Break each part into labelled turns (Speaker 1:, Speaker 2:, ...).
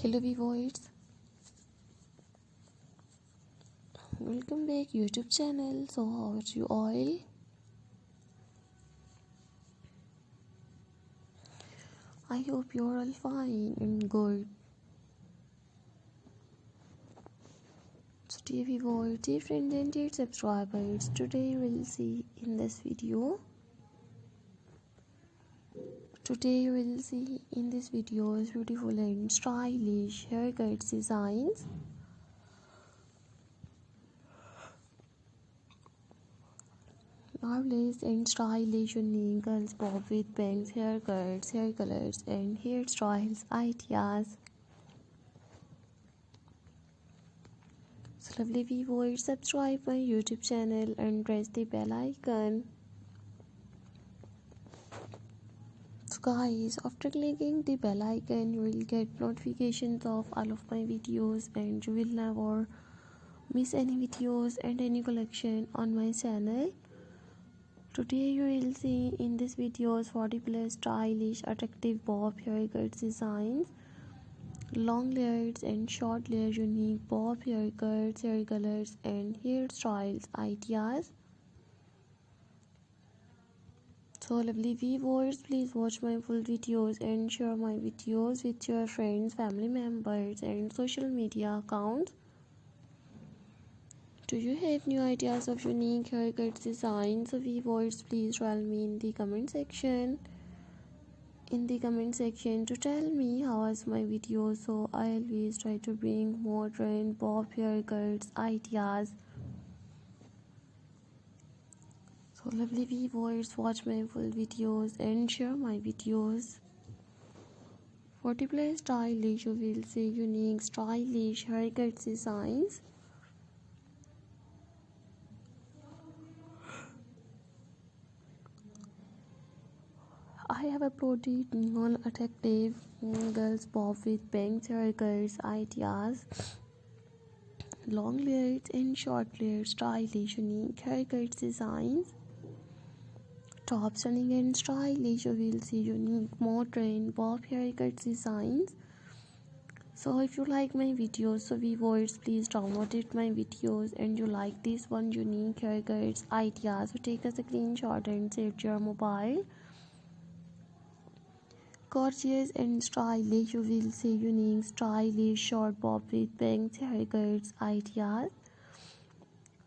Speaker 1: Hello viewers, welcome back YouTube channel. So how are you all? I hope you're all fine and good. So dear viewers, dear friends and dear subscribers, today we'll see in this video. Today we'll see in this video's beautiful and stylish haircut designs. Marvelous and stylish unique girls pop with bangs, haircuts, hair colors and hairstyles ideas. So lovely viewers, subscribe my YouTube channel and press the bell icon. So guys, after clicking the bell icon, you will get notifications of all of my videos and you will never miss any videos and any collection on my channel. Today you will see in this videos 40 plus stylish attractive bob haircut designs, long layers and short layer unique bob haircuts, hair colors and hairstyles ideas. So lovely viewers, please watch my full videos and share my videos with your friends, family members and social media accounts. Do you have new ideas of unique haircut designs? So viewers, please tell me in the comment section. To tell me how was my video. So I always try to bring more trend bob haircuts ideas. So lovely viewers, watch my full videos and share my videos. 40 plus stylish, you will see unique stylish haircut designs. I have uploaded non-attractive girls bob with bangs haircuts ideas, long layers and short layers stylish unique haircut designs. Top stunning and stylish, you will see unique modern bob haircut designs. So if you like my videos, so viewers, please download it my videos and you like this one unique haircuts ideas, so take a screenshot and save your mobile. Gorgeous and stylish, you will see unique stylish short bob with bangs haircuts ideas.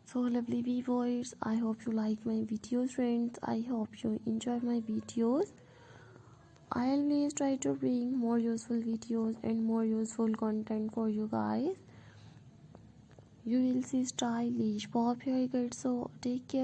Speaker 1: So lovely viewers, I hope you like my videos friends. I hope you enjoy my videos. I always try to bring more useful videos and more useful content for you guys. You will see stylish bob haircuts, so take care.